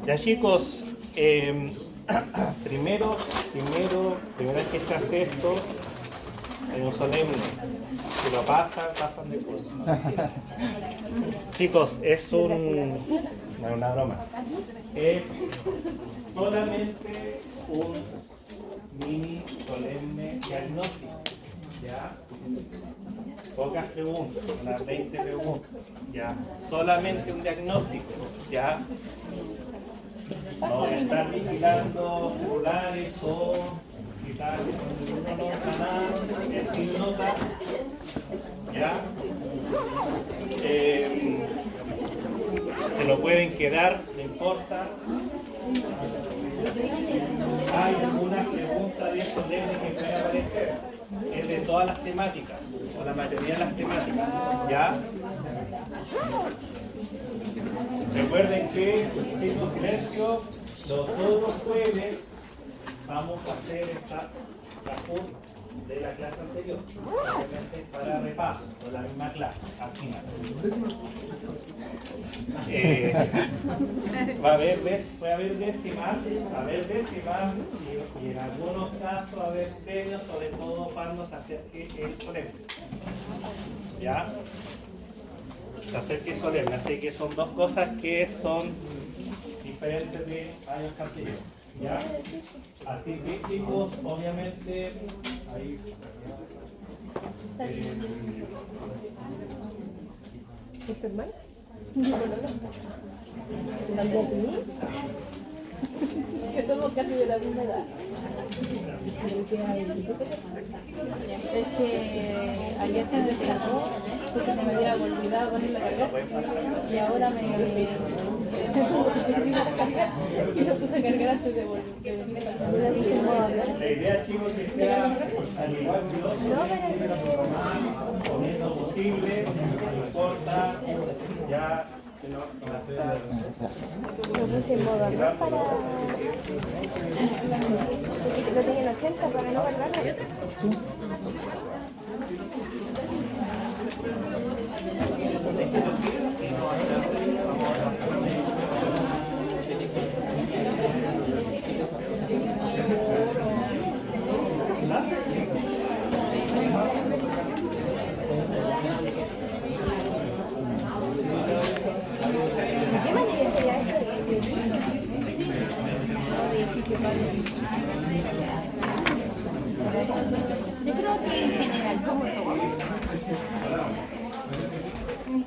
Ya chicos, primero que se hace esto, hay un solemne. Si lo pasan de cosas. Chicos, es no es una broma. Es solamente un mini solemne diagnóstico. ¿Ya? Pocas preguntas, unas 20 preguntas. ¿Ya? Solamente un diagnóstico. ¿Ya? No voy a estar vigilando celulares o digitales donde uno no nota nada, es sin nota. ¿Ya? Se lo pueden quedar, no importa. Hay algunas preguntas de solemne que pueden aparecer. Es de todas las temáticas, o la mayoría de las temáticas. ¿Ya? Recuerden que, chicos, silencio, todos los jueves vamos a hacer estas cajón de la clase anterior, obviamente para repaso, con la misma clase, al final. Puede haber décimas y en algunos casos va a haber premios, sobre todo cuando se acerque el solemne. ¿Ya? Se acerque el solemne, así que son dos cosas que son diferentes de años anteriores. ¿Ya? Así que chicos, obviamente ahí ¿Es tu hermano? Que somos casi de la misma edad. Es que ayer te descargó porque se me había olvidado poner la carga y ahora me y lo puse a cargar antes de volver. la idea, chicos, es que sea al igual que los comienzo posible, no importa, ya que no va a estar. Lo puse en modo avión para... Lo tenía en 80 para no guardarlo. ¿Qué manera sería esto? Yo creo que en general, como todo.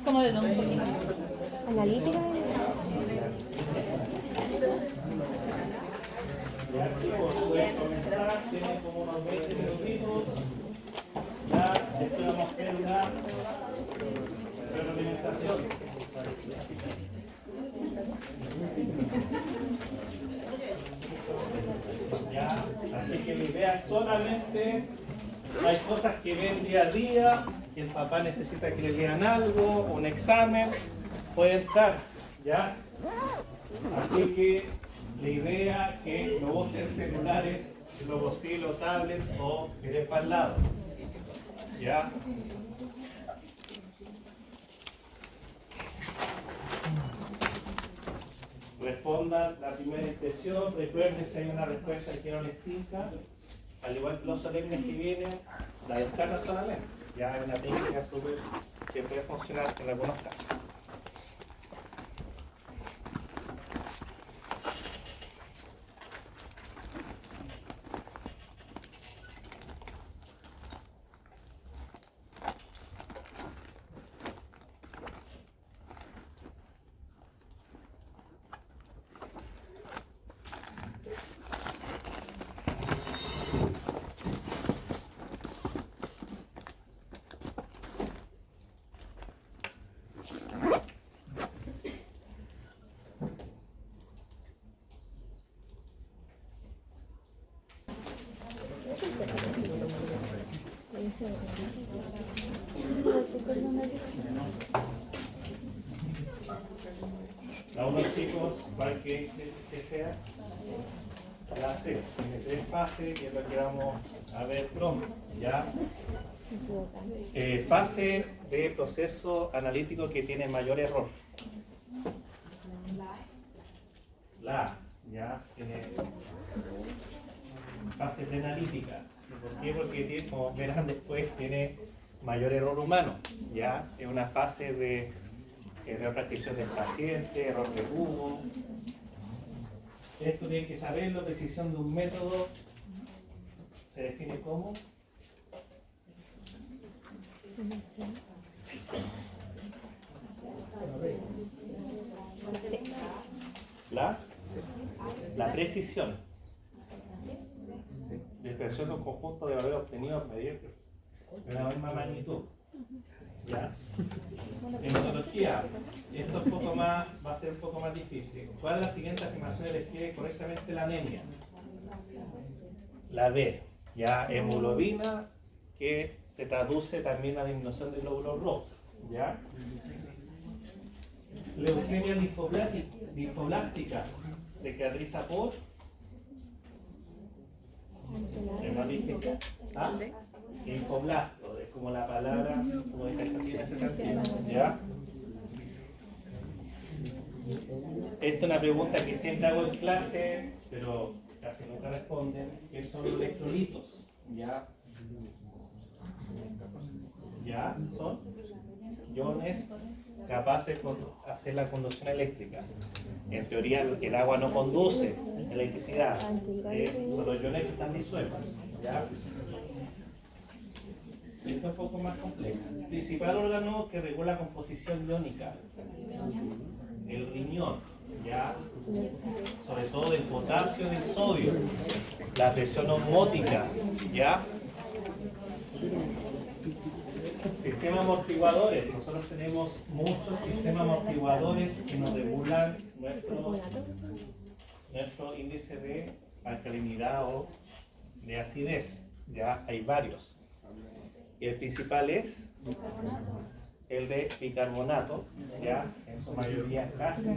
Como de todo un poquito. Analítica. Ya chicos, pueden comenzar, tienen como unos 20 minutitos. Ya después vamos a hacer una retroalimentación. Ya, así que la idea es solamente, hay cosas que ven día a día, que el papá necesita que le lean algo, un examen, puede entrar, ¿ya? Así que la idea es que no usen celulares, lo posible, o tablets o querer para el lado, ¿ya? Respondan la primera impresión, recuerden si hay una respuesta que no les tinca, al igual que los solemnes que vienen, la descarga solamente. Ya hay una técnica súper que puede funcionar en algunos casos. A unos chicos, para que sea. La C tiene 3 fases y es lo que vamos a ver pronto. ¿Ya? Fase de proceso analítico que tiene mayor error. La A, ya tiene fase preanalítica. ¿Por qué? Porque tiene, como verán después, tiene mayor error humano. Ya es una fase de error prescripción del paciente, error de cubo. Esto tiene que saberlo, precisión de un método. Se define como la precisión de expresión de un conjunto de valores obtenidos mediante de la misma magnitud. ¿Ya? En metodología, esto es poco más, va a ser un poco más difícil. ¿Cuál de las siguientes afirmaciones describe correctamente la anemia? La B, ya hemoglobina, que se traduce también a disminución de glóbulos rojos. ¿Ya? Leucemia linfoblásticas se caracteriza por es más difícil. ¿Ah? Linfoblasto, es como la palabra, como de ese sentido. ¿Ya? Esta es una pregunta que siempre hago en clase, pero casi nunca responden, que son los electrolitos. ¿Ya? ¿Ya? Son iones capaces de hacer la conducción eléctrica. En teoría el agua no conduce electricidad, son los iones que están disueltos. ¿Ya? Esto es un poco más complejo. El principal órgano que regula la composición iónica, el riñón, ¿ya? Sobre todo del potasio y del sodio, la presión osmótica, ¿ya? Sistemas amortiguadores. Nosotros tenemos muchos sistemas amortiguadores que nos regulan nuestro índice de alcalinidad o de acidez. Ya hay varios. Y el principal es el de bicarbonato, ya en su mayoría casi,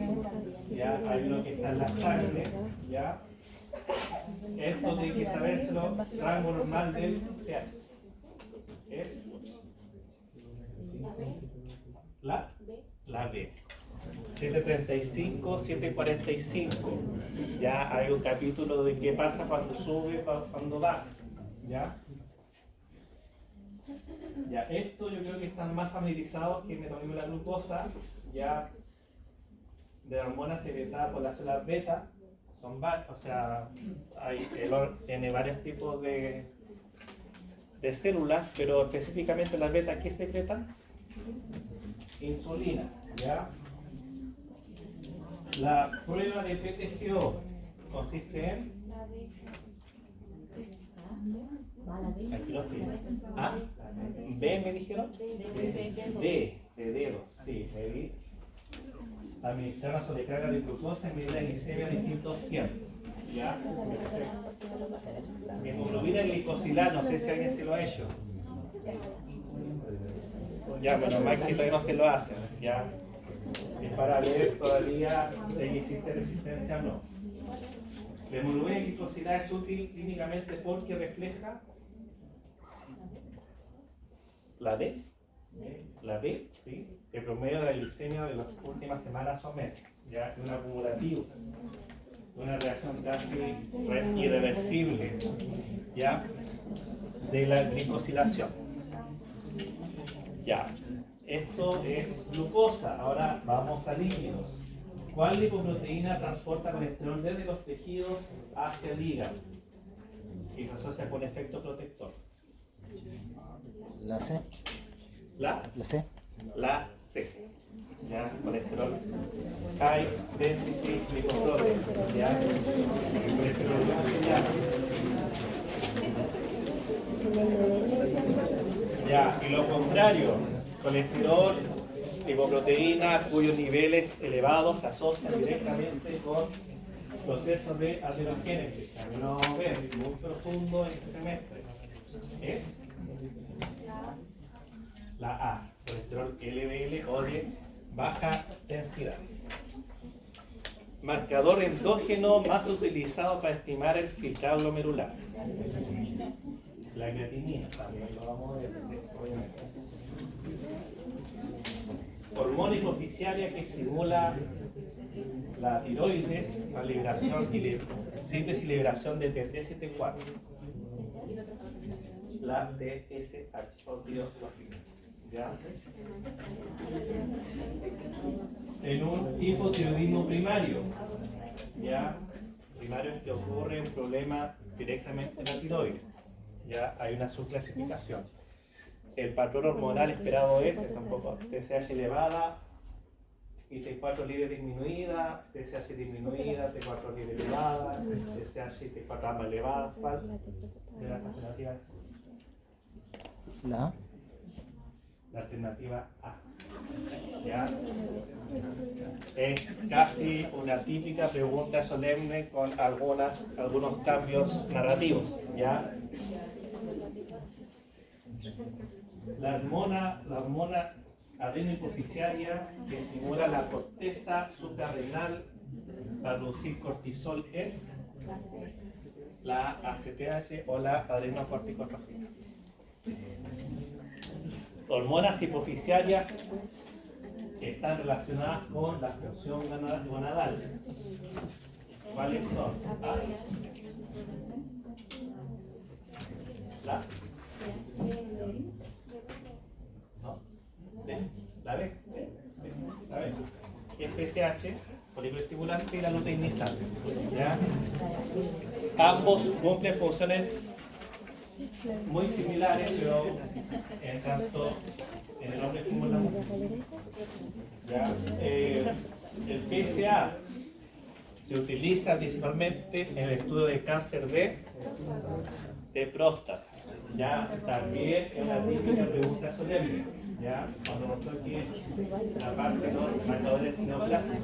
ya hay uno que está en la sangre, ya. Esto tiene que sabérselo, rango normal del pH. Es la B. 735, 745. Ya hay un capítulo de qué pasa cuando sube, cuando baja. ¿Ya? Ya, esto yo creo que están más familiarizados que el metabolismo de la glucosa, ya de la hormona secretada por las células beta, son varias, o sea, tiene varios tipos de células, pero específicamente las beta, ¿qué secretan? Insulina, ¿ya? La prueba de PTGO consiste en... Aquí lo tengo. ¿Ah? ¿B me dijeron? B, de dedo, sí, medir. Administrar una sobrecarga de glucosa en medida de glicemia a distintos tiempos. ¿Ya? Hemoglobina glicosilar, no sé si alguien se lo ha hecho. Ya, bueno, más que todavía no se lo hacen. Ya. Es para ver todavía si existe resistencia o no. La hemoglobina glicosilar es útil clínicamente porque refleja la D, ¿sí? El promedio de la glicemia de las últimas semanas o meses, ya un acumulativo, una reacción casi irreversible, ya, de la glicosilación. Ya, esto es glucosa. Ahora vamos a lípidos. ¿Cuál lipoproteína transporta colesterol desde los tejidos hacia el hígado y se asocia con efecto protector? La C. La C. La C. Ya, colesterol. High density lipoprotein. Ya, colesterol ya, y lo contrario, colesterol, lipoproteína, cuyos niveles elevados se asocian directamente con procesos de aterogénesis. También lo vamos a ver muy profundo en este semestre. Es la A, colesterol LDL o de baja densidad. marcador endógeno más utilizado para estimar el filtrado glomerular. La creatinina, también lo vamos a ver, obviamente. Hormona hipoficiaria que estimula la tiroides, la liberación y síntesis y liberación de T3 y T4. La TSH, o tiroglofina. ¿Ya? En un hipotiroidismo primario, ¿ya? Primario es que ocurre un problema directamente en la tiroides. Ya hay una subclasificación. El patrón hormonal esperado es tampoco TSH elevada y T4 libre disminuida, TSH disminuida, T4 libre elevada, TSH y T4 ambas elevadas. ¿Cuál de las alternativas? La La alternativa A. ¿Ya? Es casi una típica pregunta solemne con algunos cambios narrativos. ¿Ya? La hormona adenohipoficiaria que estimula la corteza suprarrenal para producir cortisol es la ACTH o la adrenocorticotrofina. Hormonas hipoficiarias que están relacionadas con la función gonadal. ¿Cuáles son? A. La. ¿No? ¿B? ¿La B? Sí. ¿La B? Y el PSH, folículo estimulante y la luteinizante. ¿Ya? Ambos cumplen funciones muy similares, pero en tanto en el hombre como en la mujer. ¿Ya? El PSA se utiliza principalmente en el estudio de cáncer de próstata. Ya también es una típica pregunta solemne, ya cuando nos toque la parte de los marcadores neoplásicos.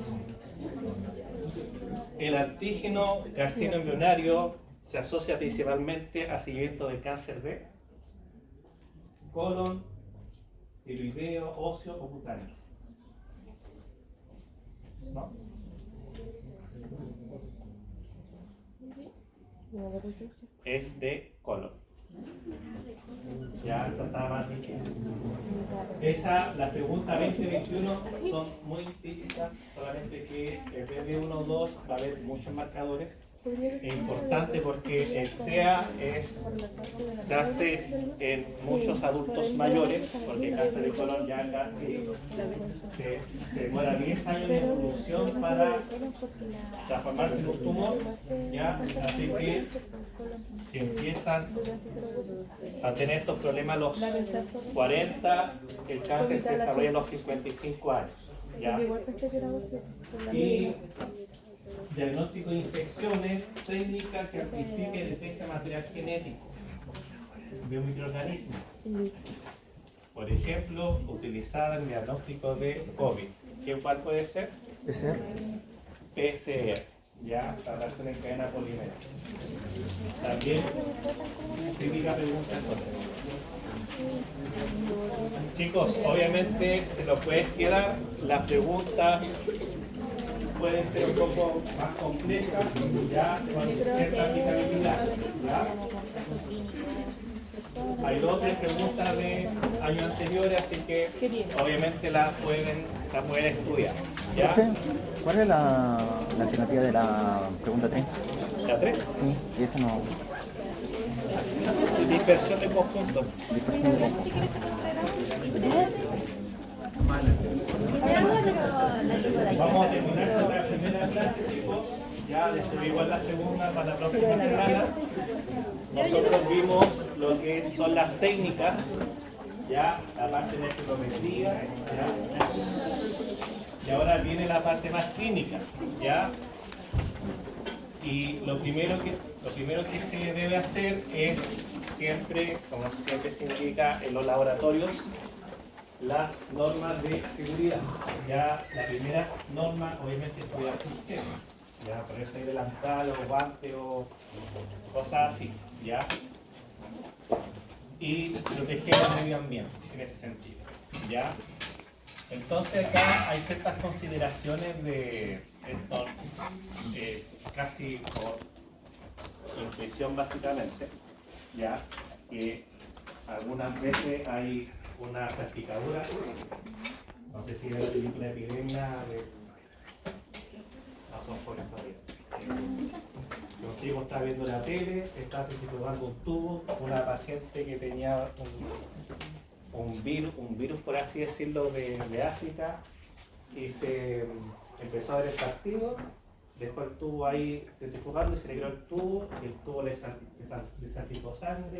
El antígeno carcino embrionario se asocia principalmente a seguimiento de cáncer de colon, tiroideo, óseo o cutáneo. ¿No? Es de colon. Ya, esa está más difícil. Las preguntas 20 y 21 son muy típicas, solamente que el BB1-2 va a haber muchos marcadores. Es importante porque el SEA se hace en muchos adultos mayores, porque el cáncer de colon ya casi se demora 10 años de evolución para transformarse en un tumor, ¿ya? Así que si empiezan a tener estos problemas a los 40, el cáncer se desarrolla a los 55 años, ¿ya? Y diagnóstico de infecciones, técnicas que amplifiquen y detecten material genético, biomicroorganismos. Por ejemplo, utilizada en diagnóstico de COVID. ¿Cuál puede ser? PCR, ya, la reacción en cadena polimerasa. También, típica pregunta entonces. Chicos, obviamente se lo pueden quedar, las preguntas pueden ser un poco más complejas, ya, con cierta aplicabilidad, ¿ya? Hay 2 o 3 preguntas de años anteriores, así que obviamente las pueden estudiar, ¿ya? Profe, ¿cuál es la alternativa de la pregunta 3? ¿La 3? Sí, y esa no. Dispersión de conjunto. Dispersión de conjunto. Vamos a terminar con la primera clase, chicos. Ya de subir igual la segunda para la próxima semana. Nosotros vimos lo que son las técnicas, ya la parte de espirometría, y ahora viene la parte más clínica, ya. Y lo primero que se debe hacer es siempre, como siempre se indica en los laboratorios, las normas de seguridad. Ya la primera norma obviamente es cuidar el sistema. Ya por eso hay delantal o guante o cosas así, ya. Y proteger el medio ambiente en ese sentido, ya. Entonces acá hay ciertas consideraciones de esto es casi por intuición básicamente, ya que algunas veces hay una salpicadura, no sé si era la película de Epidemia de los chicos estaban viendo la tele, estaba centrifugando un tubo, una paciente que tenía un virus por así decirlo de África, y se empezó a ver el partido, dejó el tubo ahí centrifugando y se le quedó el tubo, y el tubo le salpicó sangre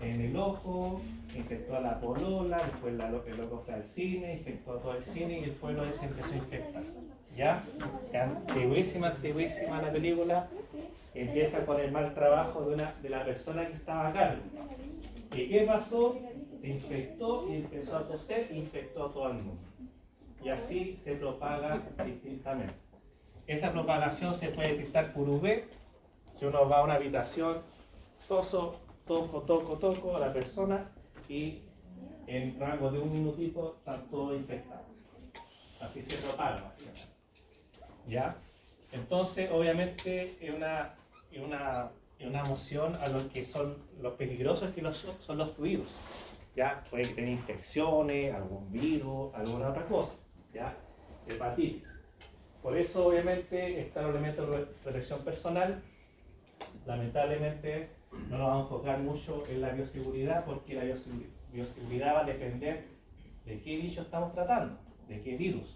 en el ojo, infectó a la polola, después el loco fue al cine, infectó a todo el cine y el pueblo se empezó a infectar. ¿Ya? Antiguísima la película, empieza con el mal trabajo de la persona que estaba a cargo. ¿Y qué pasó? Se infectó y empezó a toser e infectó a todo el mundo. Y así se propaga distintamente. Esa propagación se puede detectar por UV. Si uno va a una habitación, toco a la persona y en rango de un minutito están todos infectados. Así se propaga básicamente. ¿Ya? Entonces, obviamente, es una moción a lo que son los peligrosos que son los fluidos. ¿Ya? Puede tener infecciones, algún virus, alguna otra cosa. ¿Ya? Hepatitis. Por eso, obviamente, están los elementos de protección personal. Lamentablemente, no nos vamos a enfocar mucho en la bioseguridad, porque la bioseguridad va a depender de qué bicho estamos tratando, de qué virus.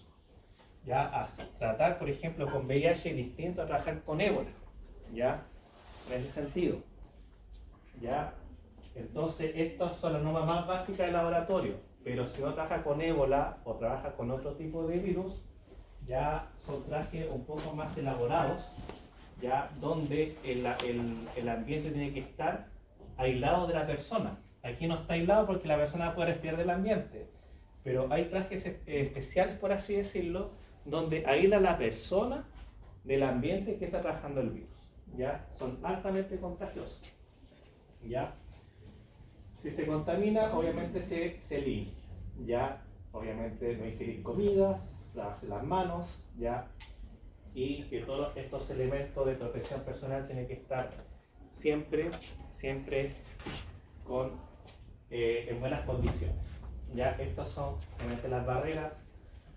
Ya, a tratar, por ejemplo, con VIH es distinto a trabajar con ébola, ¿ya? En ese sentido, ¿ya? Entonces, estas son las normas más básicas del laboratorio, pero si uno trabaja con ébola o trabaja con otro tipo de virus, ya son trajes un poco más elaborados, ya donde el ambiente tiene que estar aislado de la persona. Aquí no está aislado porque la persona puede respirar del ambiente, pero hay trajes especiales, por así decirlo, donde aísla la persona del ambiente que está trabajando el virus. ¿Ya? Son altamente contagiosos. ¿Ya? Si se contamina, obviamente se limpia. ¿Ya? Obviamente no ingerir comidas, lavarse las manos, ¿ya? Y que todos estos elementos de protección personal tienen que estar siempre en buenas condiciones. ¿Ya? Estas son obviamente las barreras.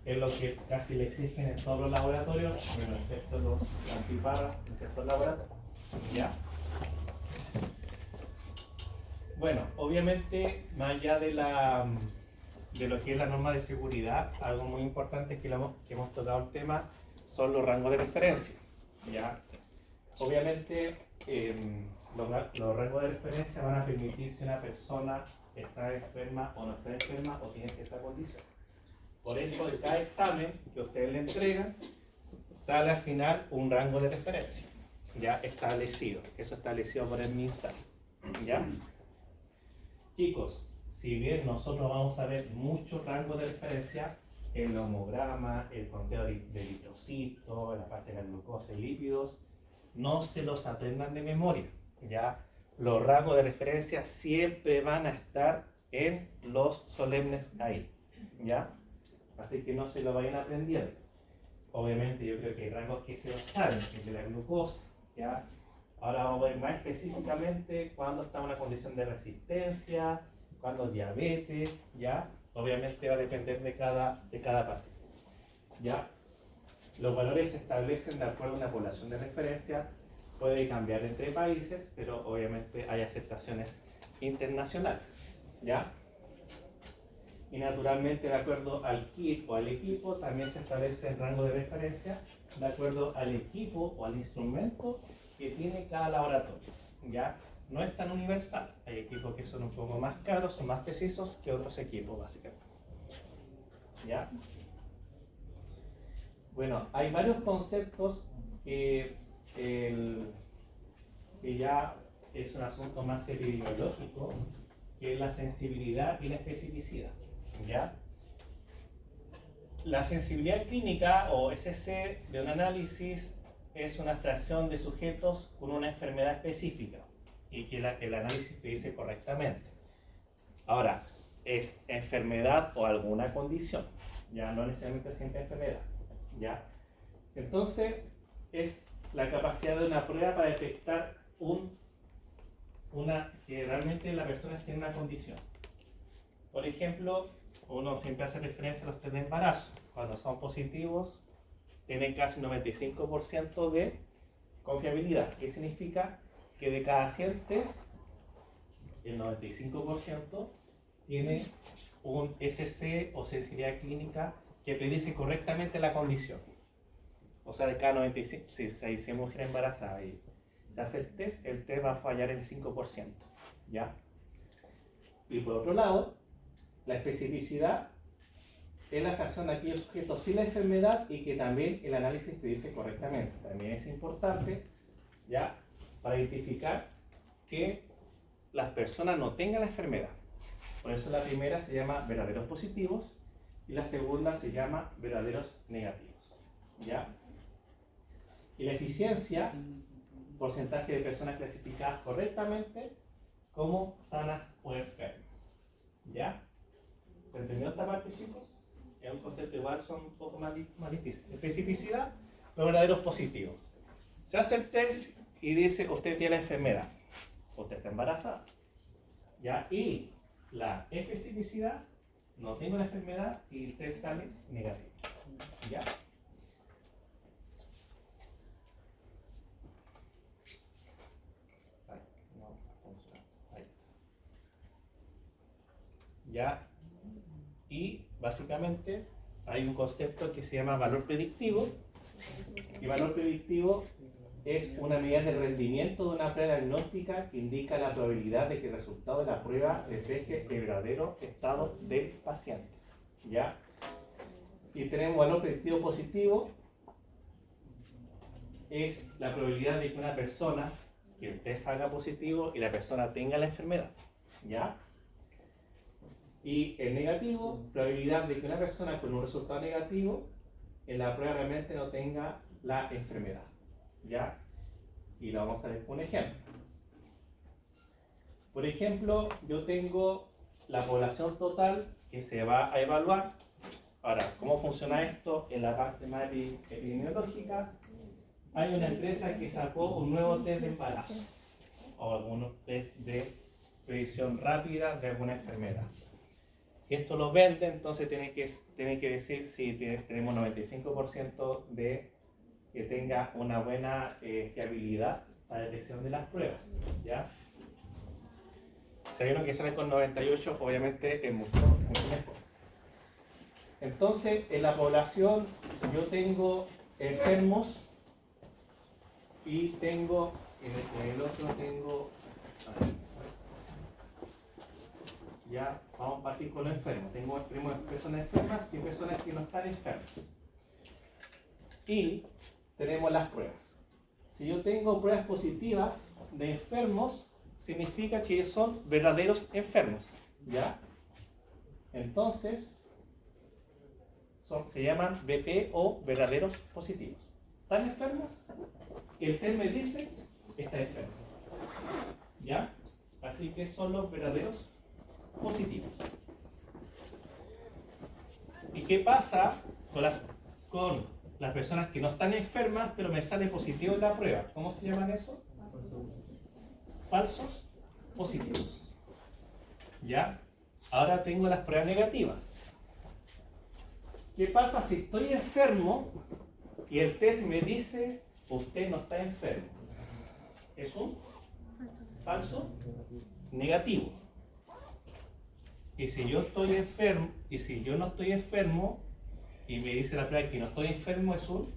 Es lo que casi le exigen en todos los laboratorios, bueno, excepto los antiparras, excepto el laboratorio. ¿Ya? Bueno, obviamente, más allá de lo que es la norma de seguridad, algo muy importante que hemos tocado el tema son los rangos de referencia. ¿Ya? Obviamente, los rangos de referencia van a permitir si una persona está enferma o no está enferma o tiene cierta condición. Por eso, de cada examen que ustedes le entregan, sale al final un rango de referencia, ya establecido, eso establecido por el MinSal. ¿Ya? Chicos, si bien nosotros vamos a ver muchos rangos de referencia, el homograma, el conteo de eritrocitos, la parte de la glucosa y lípidos, no se los aprendan de memoria. ¿Ya? Los rangos de referencia siempre van a estar en los solemnes ahí. ¿Ya? Así que no se lo vayan aprendiendo. Obviamente yo creo que hay rangos que se los saben, que es de la glucosa, ¿ya? Ahora vamos a ver más específicamente cuando está en una condición de resistencia, cuando diabetes, ¿ya? Obviamente va a depender de cada paciente, ¿ya? Los valores se establecen de acuerdo a una población de referencia, puede cambiar entre países, pero obviamente hay aceptaciones internacionales, ¿ya? Y naturalmente, de acuerdo al kit o al equipo, también se establece el rango de referencia de acuerdo al equipo o al instrumento que tiene cada laboratorio. ¿Ya? No es tan universal. Hay equipos que son un poco más caros, son más precisos que otros equipos, básicamente. ¿Ya? Bueno, hay varios conceptos que ya es un asunto más epidemiológico, que es la sensibilidad y la especificidad. ¿Ya? La sensibilidad clínica o SC de un análisis es una fracción de sujetos con una enfermedad específica y que el análisis te dice correctamente. Ahora, es enfermedad o alguna condición, ya no necesariamente siempre enfermedad, ¿ya? Entonces, es la capacidad de una prueba para detectar que realmente la persona tiene una condición. Por ejemplo, uno siempre hace referencia a los test de embarazo. Cuando son positivos, tienen casi 95% de confiabilidad. ¿Qué significa? Que de cada 100 test, el 95% tiene un SC o sensibilidad clínica que predice correctamente la condición. O sea, de cada 95, si se dice mujer embarazada y se hace el test va a fallar el 5%. ¿Ya? Y por otro lado, la especificidad es la fracción de aquellos sujetos sin la enfermedad y que también el análisis predice correctamente. También es importante, ¿ya?, para identificar que las personas no tengan la enfermedad. Por eso la primera se llama verdaderos positivos y la segunda se llama verdaderos negativos. ¿Ya? Y la eficiencia, porcentaje de personas clasificadas correctamente como sanas o enfermas. ¿Ya? ¿Se entendió esta parte, chicos? Es un concepto igual, son un poco más difícil. Especificidad, los verdaderos positivos. Se hace el test y dice, usted tiene la enfermedad, usted está embarazada. ¿Ya? Y la especificidad, no tengo la enfermedad y el test sale negativo. ¿Ya? ¿Ya? Y básicamente hay un concepto que se llama valor predictivo. Y valor predictivo es una medida de rendimiento de una prueba diagnóstica que indica la probabilidad de que el resultado de la prueba refleje el verdadero estado del paciente. ¿Ya? Y tenemos valor predictivo positivo, es la probabilidad de que una persona, que el test salga positivo y la persona tenga la enfermedad. ¿Ya? Y el negativo, probabilidad de que una persona con un resultado negativo en la prueba realmente no tenga la enfermedad. ¿Ya? Y lo vamos a ver con un ejemplo. Por ejemplo, yo tengo la población total que se va a evaluar. Ahora, ¿cómo funciona esto en la parte más epidemiológica? Hay una empresa que sacó un nuevo test de embarazo o algunos test de predicción rápida de alguna enfermedad. Esto lo vende, entonces tiene que decir si tenemos 95% de que tenga una buena fiabilidad para detección de las pruebas. ¿Ya? Si hay uno que sale con 98, obviamente es mucho mejor. Entonces, en la población yo tengo enfermos y tengo, en el otro tengo, ya vamos a partir con los enfermos. Tenemos personas enfermas y personas que no están enfermas. Y tenemos las pruebas. Si yo tengo pruebas positivas de enfermos, significa que ellos son verdaderos enfermos. ¿Ya? Entonces, se llaman BP o verdaderos positivos. ¿Están enfermos? El test me dice que está enfermo. ¿Ya? Así que son los verdaderos positivos. ¿Y qué pasa con las personas que no están enfermas pero me sale positivo en la prueba? ¿Cómo se llaman eso? Falsos positivos. ¿Ya? Ahora tengo las pruebas negativas. ¿Qué pasa si estoy enfermo y el test me dice usted no está enfermo? Es un falso negativo. Y si yo estoy enfermo, y si yo no estoy enfermo, y me dice la prueba que no estoy enfermo, es un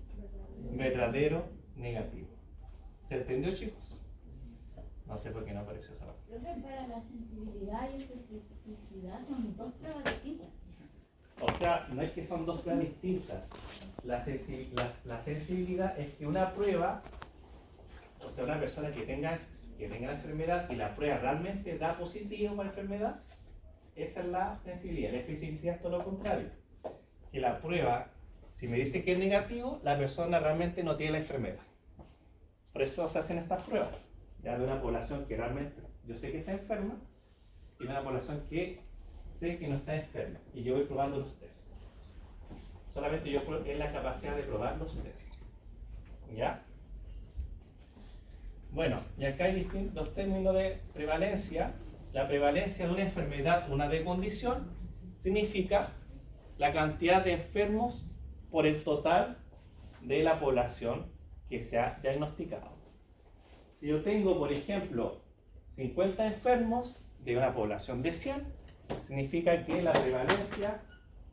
verdadero negativo. ¿Se entendió, chicos? No sé por qué no apareció esa parte. Profe, para la sensibilidad y especificidad son dos pruebas distintas. O sea, no es que son dos pruebas distintas. La sensibilidad es que una prueba, o sea, una persona que tenga la enfermedad y la prueba realmente da positivo para la enfermedad, esa es la sensibilidad. La especificidad es todo lo contrario. Que la prueba, si me dice que es negativo, la persona realmente no tiene la enfermedad. Por eso se hacen estas pruebas. Ya de una población que realmente yo sé que está enferma y de una población que sé que no está enferma. Y yo voy probando los tests. Solamente yo es la capacidad de probar los tests. ¿Ya? Bueno, y acá hay distintos términos de prevalencia. La prevalencia de una enfermedad, una decondición, significa la cantidad de enfermos por el total de la población que se ha diagnosticado. Si yo tengo, por ejemplo, 50 enfermos de una población de 100, significa que la prevalencia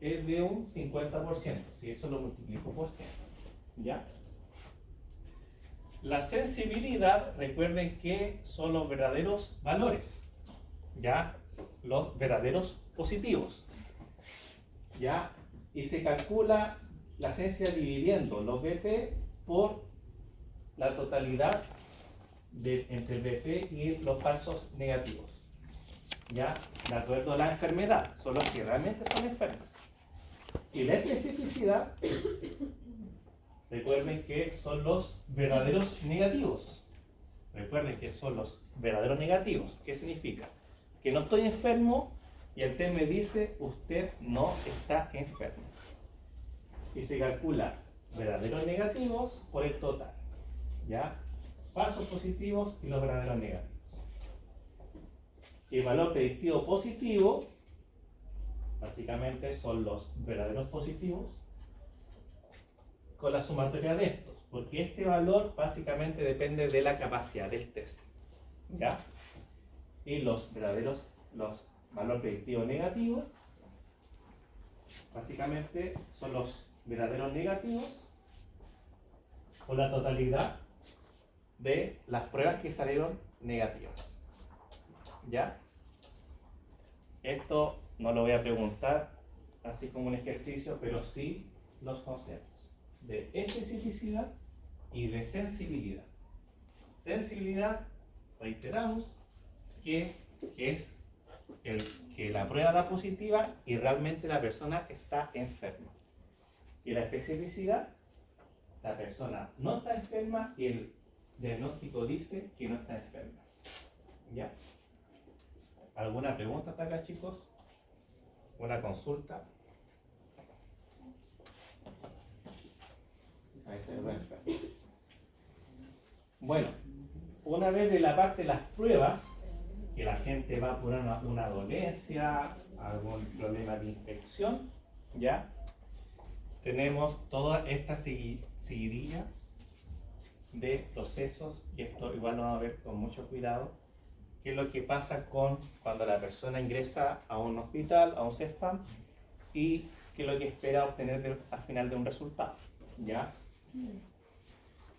es de un 50%, si eso lo multiplico por 100. ¿Ya? La sensibilidad, recuerden que son los verdaderos valores, ¿ya? Los verdaderos positivos, ¿ya? Y se calcula la sensibilidad dividiendo los BP por la totalidad entre el BP y los falsos negativos, ¿ya? De acuerdo a la enfermedad, son los que realmente son enfermos. Y la especificidad, recuerden que son los verdaderos negativos. Recuerden que son los verdaderos negativos. ¿Qué significa? Que no estoy enfermo y el test me dice usted no está enfermo. Y se calcula verdaderos negativos por el total, ¿ya? Falsos positivos y los verdaderos negativos. Y el valor predictivo positivo, básicamente son los verdaderos positivos con la sumatoria de estos, porque este valor básicamente depende de la capacidad del test, ¿ya? Y los valores predictivos negativos, básicamente son los verdaderos negativos por la totalidad de las pruebas que salieron negativas, ¿ya? Esto no lo voy a preguntar así como un ejercicio, pero sí los conceptos de especificidad y de sensibilidad. Sensibilidad, reiteramos, que es que la prueba da positiva y realmente la persona está enferma. Y la especificidad, la persona no está enferma y el diagnóstico dice que no está enferma. ¿Ya? ¿Alguna pregunta hasta acá, chicos? ¿Una consulta? Bueno, una vez de la parte de las pruebas, que la gente va por una dolencia, algún problema de infección, ¿ya? Tenemos toda esta seguidilla de procesos, y esto igual lo vamos a ver con mucho cuidado, qué es lo que pasa cuando la persona ingresa a un hospital, a un CEFAM, y qué es lo que espera obtener al final de un resultado, ¿ya?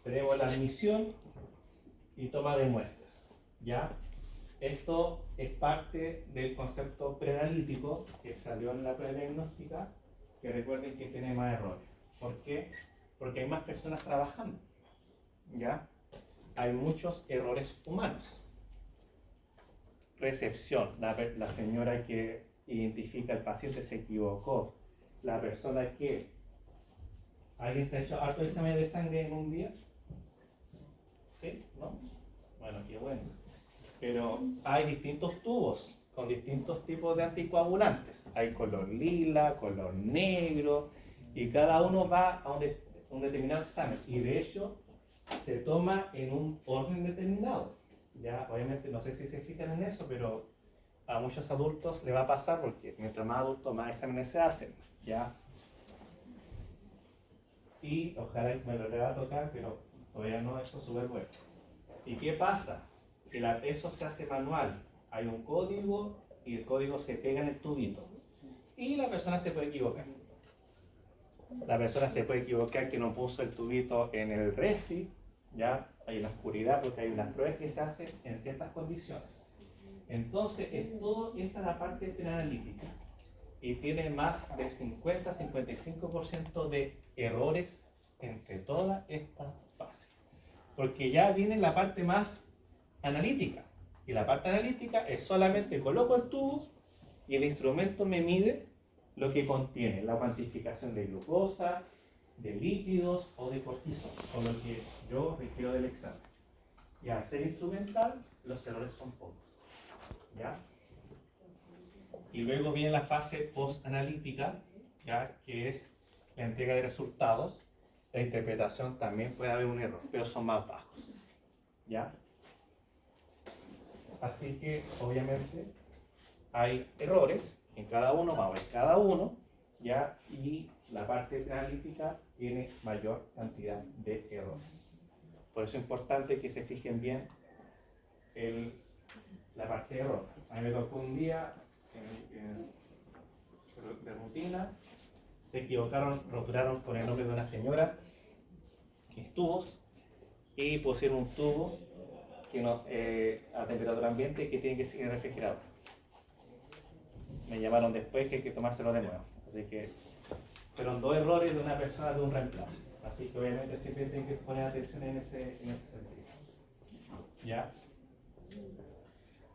Tenemos la admisión y toma de muestras, ¿ya? Esto es parte del concepto preanalítico que salió en la prediagnóstica, que recuerden que tiene más errores. ¿Por qué? Porque hay más personas trabajando, ¿ya? Hay muchos errores humanos. Recepción, la señora que identifica al paciente se equivocó, la persona que... ¿Alguien se ha hecho harto examen de sangre en un día? ¿Sí? ¿No? Bueno, qué bueno. Pero hay distintos tubos con distintos tipos de anticoagulantes. Hay color lila, color negro, y cada uno va a un determinado examen. Y de hecho, se toma en un orden determinado. Ya, obviamente, no sé si se fijan en eso, pero a muchos adultos le va a pasar porque mientras más adultos, más exámenes se hacen. ¿Ya? Y ojalá me lo va a tocar, pero todavía no, eso es súper bueno. ¿Y qué pasa? Que eso se hace manual. Hay un código y el código se pega en el tubito. Y la persona se puede equivocar. La persona se puede equivocar que no puso el tubito en el refri, ya hay una oscuridad porque hay unas pruebas que se hacen en ciertas condiciones. Entonces, esa es la parte preanalítica. Y tiene más de 50-55% de errores entre toda esta fase. Porque ya viene la parte más analítica. Y la parte analítica es solamente coloco el tubo y el instrumento me mide lo que contiene, la cuantificación de glucosa, de lípidos o de cortisol, con lo que yo requiero del examen. Y al ser instrumental, los errores son pocos. ¿Ya? Y luego viene la fase post-analítica, ¿ya? Que es la entrega de resultados. la interpretación también puede haber un error, pero son más bajos. ¿Ya? Así que, obviamente, hay errores en cada uno, vamos a ver cada uno, ¿ya? Y la parte analítica tiene mayor cantidad de errores. Por eso es importante que se fijen bien la parte de error. A mí me tocó un día de rutina, se equivocaron, rotularon con el nombre de una señora, tubos, y pusieron un tubo que no, a temperatura ambiente que tiene que seguir refrigerado. Me llamaron después que hay que tomárselo de nuevo. Así que fueron 2 errores de una persona de un reemplazo. Así que obviamente siempre tienen que poner atención en ese sentido. ¿Ya?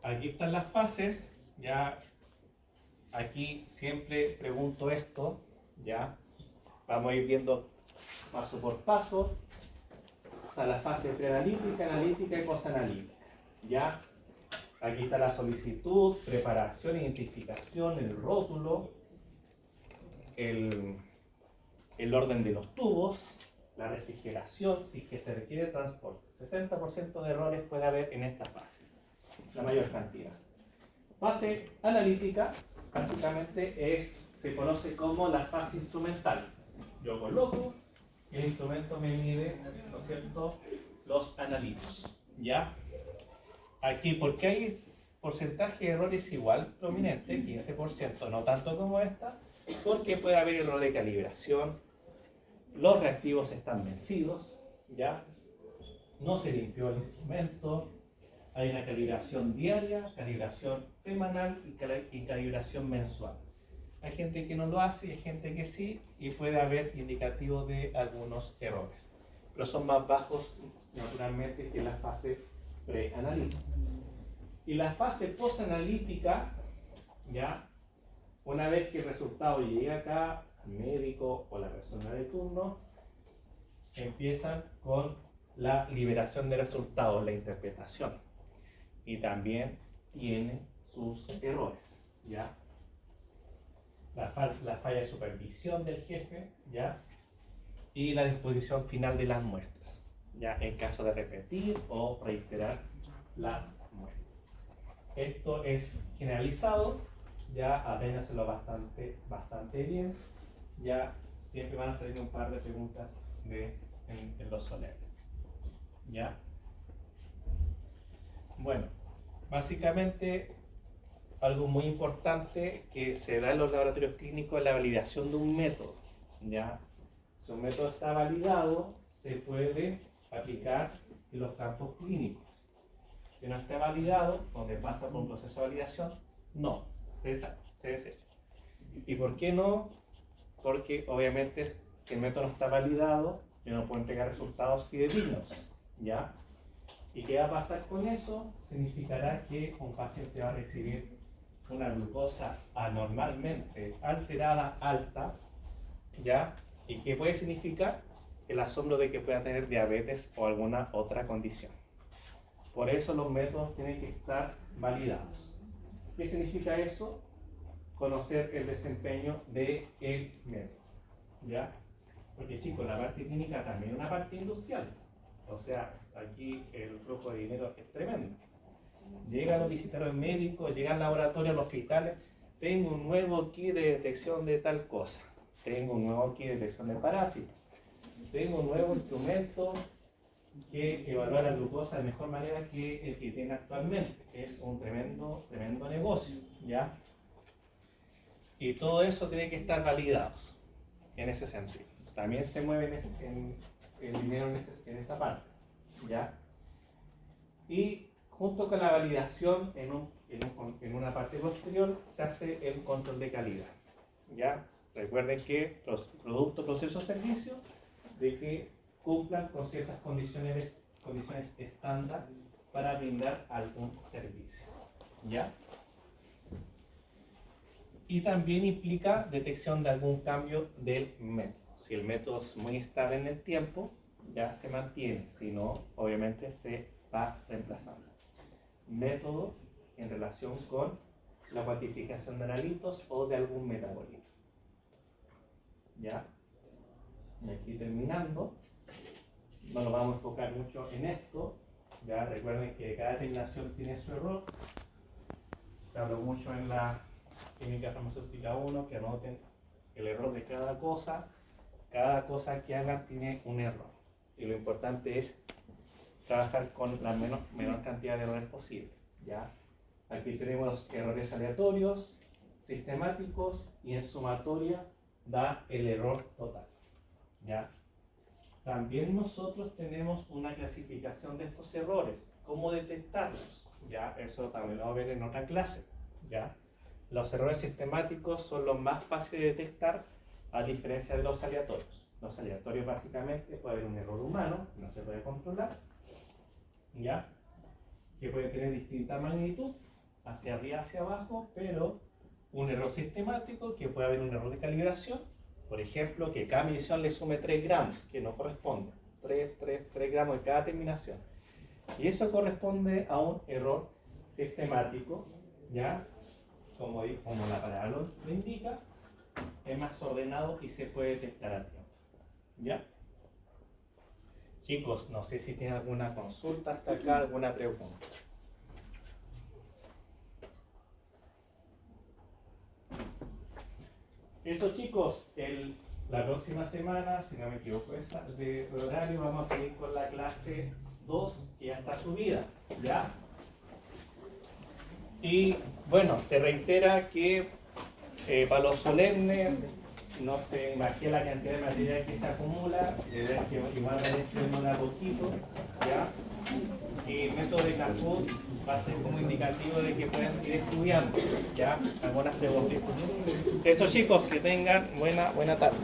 Aquí están las fases. Ya. Aquí siempre pregunto esto. ¿Ya? Vamos a ir viendo paso por paso. Está la fase preanalítica, analítica y posanalítica. ¿Ya? Aquí está la solicitud, preparación, identificación, el rótulo, el orden de los tubos, la refrigeración, si es que se requiere transporte. 60% de errores puede haber en esta fase, la mayor cantidad. Fase analítica, básicamente se conoce como la fase instrumental. Yo coloco, el instrumento me mide, ¿no es cierto?, los analitos, ¿ya? Aquí, porque hay porcentaje de errores igual prominente, 15%, no tanto como esta, porque puede haber error de calibración, los reactivos están vencidos, ¿ya? No se limpió el instrumento, hay una calibración diaria, calibración semanal y calibración mensual. Hay gente que no lo hace y hay gente que sí, y puede haber indicativos de algunos errores, pero son más bajos naturalmente que la fase preanalítica. Y la fase posanalítica, ya, una vez que el resultado llega acá, al médico o la persona de turno, empiezan con la liberación de resultados, la interpretación. Y también tiene sus errores, ¿ya? La falla de supervisión del jefe, ¿ya? Y la disposición final de las muestras, ¿ya? En caso de repetir o reiterar las muestras. Esto es generalizado, ya apréndaselo bastante bien, ya siempre van a salir un par de preguntas en los solemnes, ¿ya? Bueno, básicamente algo muy importante que se da en los laboratorios clínicos es la validación de un método, ¿ya? Si un método está validado, se puede aplicar en los campos clínicos. Si no está validado, donde pasa por un proceso de validación, no, se desecha. ¿Y por qué no? Porque obviamente si el método no está validado, yo no puedo entregar resultados fidedignos, ¿ya? ¿Y qué va a pasar con eso? Significará que un paciente va a recibir una glucosa anormalmente alterada, alta, ¿ya? ¿Y qué puede significar? El asombro de que pueda tener diabetes o alguna otra condición. Por eso los métodos tienen que estar validados. ¿Qué significa eso? Conocer el desempeño del método, ¿ya? Porque chicos, la parte clínica también es una parte industrial. O sea, aquí el flujo de dinero es tremendo. Llegan los visitadores médicos, llegan al laboratorio, a los hospitales. Tengo un nuevo kit de detección de tal cosa. Tengo un nuevo kit de detección de parásitos. Tengo un nuevo instrumento que evalúa la glucosa de mejor manera que el que tiene actualmente. Es un tremendo negocio, ¿ya? Y todo eso tiene que estar validado en ese sentido. También se mueve el dinero en esa parte, ¿ya? Y junto con la validación en una parte posterior se hace el control de calidad, ¿ya? Recuerden que los productos, procesos, servicios de que cumplan con ciertas condiciones estándar para brindar algún servicio, ¿ya? Y también implica detección de algún cambio del método. Si el método es muy estable en el tiempo, ya se mantiene, si no, obviamente se va reemplazando. Método en relación con la cuantificación de analitos o de algún metabolito, ¿ya? Y aquí terminando, no nos vamos a enfocar mucho en esto. Ya recuerden que cada terminación tiene su error. Se habló mucho en la química farmacéutica 1 que anoten el error de cada cosa que hagan tiene un error. Y lo importante es trabajar con la menor cantidad de errores posible. ¿Ya? Aquí tenemos errores aleatorios, sistemáticos y en sumatoria da el error total. ¿Ya? También nosotros tenemos una clasificación de estos errores, cómo detectarlos. ¿Ya? Eso también lo vamos a ver en otra clase. ¿Ya? Los errores sistemáticos son los más fáciles de detectar a diferencia de los aleatorios. Los aleatorios básicamente puede haber un error humano, no se puede controlar, ¿ya? Que puede tener distinta magnitud, hacia arriba, hacia abajo, pero un error sistemático que puede haber un error de calibración, por ejemplo, que cada medición le sume 3 gramos, que no corresponde, 3 gramos de cada terminación. Y eso corresponde a un error sistemático, ¿ya? Como la palabra lo indica, es más ordenado y se puede detectar a tiempo. ¿Ya? Chicos, no sé si tienen alguna consulta hasta acá, alguna pregunta. Eso, chicos, la próxima semana, si no me equivoco, de horario, vamos a seguir con la clase 2, que ya está subida, ¿ya? Y bueno, se reitera que para los solemnes no se imagina la cantidad de material que se acumula, que igual a a poquito, ¿ya? Y el método de Kahoot va a ser como indicativo de que pueden ir estudiando, ¿ya? Algunas preguntas. Eso, chicos, que tengan buena tarde.